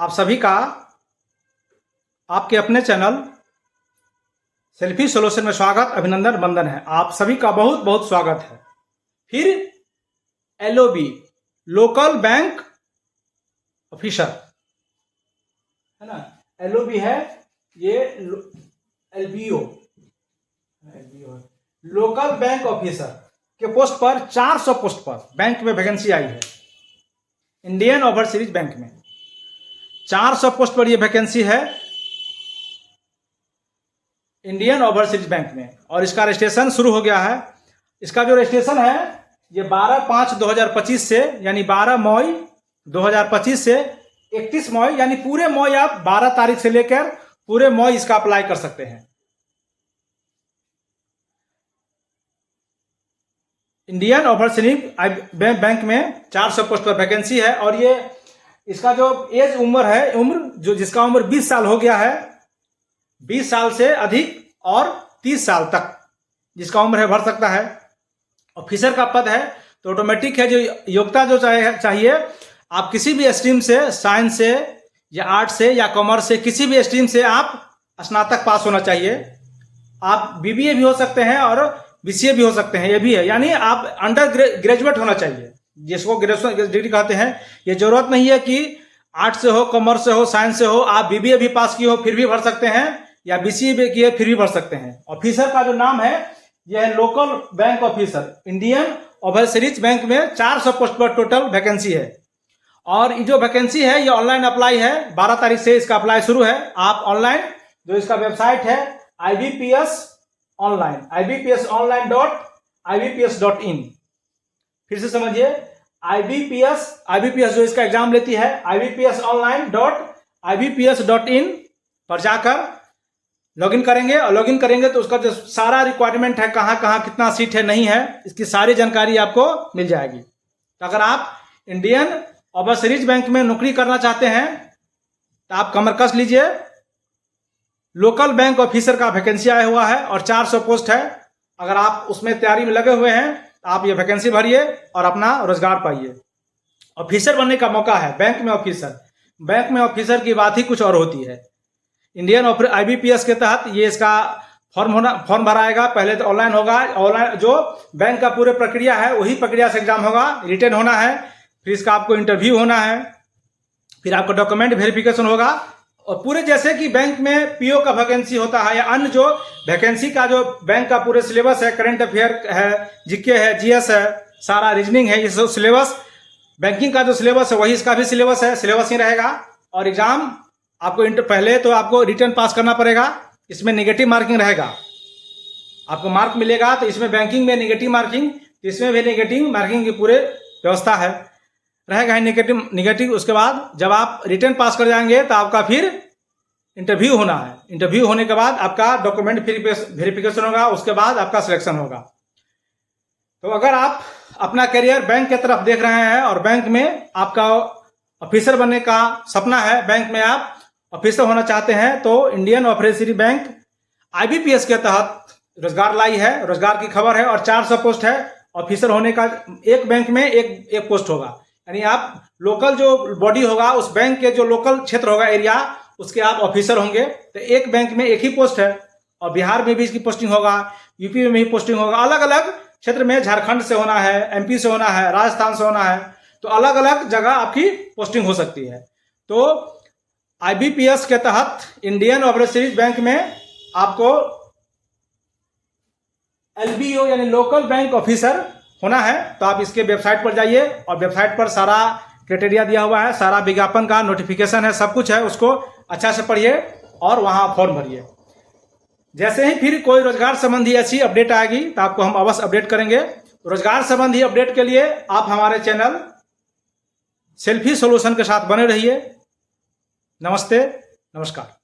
आप सभी का आपके अपने चैनल सेल्फी सोल्यूशन में स्वागत, अभिनंदन, वंदन है। आप सभी का बहुत बहुत स्वागत है। फिर LOB लोकल बैंक ऑफिसर है ना, LOB है ये, LBO लोकल बैंक ऑफिसर के पोस्ट पर 400 पोस्ट पर बैंक में वैकेंसी आई है। इंडियन ओवरसीज बैंक में 400 पोस्ट पर ये वैकेंसी है इंडियन ओवरसीज बैंक में, और इसका रजिस्ट्रेशन शुरू हो गया है। इसका जो रजिस्ट्रेशन है ये 12/5/2025 से, यानी 12 मई 2025 से 31 मई, यानी पूरे मई, आप 12 तारीख से लेकर पूरे मई इसका अप्लाई कर सकते हैं। इंडियन ओवरसीज बैंक में 400 पोस्ट पर वैकेंसी है, और ये इसका जो एज उम्र जो जिसका उम्र 20 साल हो गया है, 20 साल से अधिक और 30 साल तक जिसका उम्र है भर सकता है। ऑफिसर का पद है तो ऑटोमेटिक है, जो योग्यता जो चाहिए आप किसी भी स्ट्रीम से, साइंस से या आर्ट से या कॉमर्स से, किसी भी स्ट्रीम से आप स्नातक पास होना चाहिए। आप BBA भी हो सकते हैं और BCA भी हो सकते हैं, ये भी है, यानी आप अंडर ग्रेजुएट होना चाहिए, जिसको ग्रेजुएशन डिग्री कहते हैं। ये जरूरत नहीं है कि आर्ट से हो, कॉमर्स से हो, साइंस से हो, आप BBA भी पास किए हो फिर भी भर सकते हैं, या BCA भी किए फिर भी भर सकते हैं। ऑफिसर का जो नाम है यह है local bank officer. Indian overseas bank में 400 पोस्ट पर टोटल वैकेंसी है, और ये जो वैकेंसी है ये ऑनलाइन अप्लाई है। 12 तारीख से इसका अप्लाई शुरू है। आप ऑनलाइन, जो इसका वेबसाइट है IBPS ऑनलाइन, ibpsonline.ibps.in, फिर से समझिए, IBPS जो इसका एग्जाम लेती है, ibpsonline.ibps.in पर जाकर लॉगिन करेंगे, और लॉगिन करेंगे तो उसका जो सारा रिक्वायरमेंट है, कहाँ कहाँ कितना सीट है, नहीं है, इसकी सारी जानकारी आपको मिल जाएगी। तो अगर आप इंडियन ओवरसीज बैंक में नौकरी करना चाहते हैं तो आप कमर कस लीजिए। लोकल बैंक ऑफिसर का वैकेंसी आया हुआ है और 400 पोस्ट है। अगर आप उसमें तैयारी में लगे हुए हैं तो आप ये वैकेंसी भरिए और अपना रोजगार पाइए। ऑफिसर बनने का मौका है बैंक में ऑफिसर। बैंक में ऑफिसर की बात ही कुछ और होती है। इंडियन IBPS के तहत ये इसका फॉर्म भराएगा। पहले तो ऑनलाइन होगा, ऑनलाइन जो बैंक का पूरे प्रक्रिया है वही प्रक्रिया से एग्जाम होगा, रिटन होना है, फिर इसका आपको इंटरव्यू होना है, फिर आपका डॉक्यूमेंट वेरिफिकेशन होगा। और पूरे जैसे कि बैंक में PO का वैकेंसी होता है या अन्य जो वैकेंसी का जो बैंक का पूरे सिलेबस है, करंट अफेयर है, GK है, GS है, सारा रीजनिंग है, ये सब सिलेबस बैंकिंग का जो सिलेबस है वही इसका भी सिलेबस है, सिलेबस ही रहेगा। और एग्जाम आपको पहले तो आपको रिटर्न पास करना पड़ेगा, इसमें नेगेटिव मार्किंग रहेगा, आपको मार्क मिलेगा। तो इसमें बैंकिंग में नेगेटिव मार्किंग, इसमें भी नेगेटिव मार्किंग की पूरे व्यवस्था है, रहेगा ही नेगेटिव। उसके बाद जब आप रिटर्न पास कर जाएंगे तो आपका फिर इंटरव्यू होना है। इंटरव्यू होने के बाद आपका डॉक्यूमेंट वेरिफिकेशन होगा, उसके बाद आपका सिलेक्शन होगा। तो अगर आप अपना करियर बैंक की तरफ देख रहे हैं और बैंक में आपका ऑफिसर बनने का सपना है, बैंक में आप ऑफिसर होना चाहते हैं, तो इंडियन ओवरसीज बैंक IBPS के तहत रोजगार लाई है, रोजगार की खबर है, और 400 पोस्ट है। ऑफिसर होने का एक बैंक में एक पोस्ट होगा, यानी आप लोकल जो बॉडी होगा उस बैंक के जो लोकल क्षेत्र होगा, एरिया, उसके आप ऑफिसर होंगे। तो एक बैंक में एक ही पोस्ट है, और बिहार में भी इसकी पोस्टिंग होगा, यूपी में भी पोस्टिंग होगा, अलग अलग क्षेत्र में, झारखंड से होना है, MP से होना है, राजस्थान से होना है, तो अलग अलग जगह आपकी पोस्टिंग हो सकती है। तो IBPS के तहत इंडियन ओवरसीज बैंक में आपको LBO यानी लोकल बैंक ऑफिसर होना है। तो आप इसके वेबसाइट पर जाइए, और वेबसाइट पर सारा क्राइटेरिया दिया हुआ है, सारा विज्ञापन का नोटिफिकेशन है, सब कुछ है, उसको अच्छा से पढ़िए और वहां फॉर्म भरिए। जैसे ही फिर कोई रोजगार संबंधी अच्छी अपडेट आएगी तो आपको हम अवश्य अपडेट करेंगे। रोजगार संबंधी अपडेट के लिए आप हमारे चैनल सेल्फी सोल्यूशन के साथ बने रहिए। नमस्ते, नमस्कार।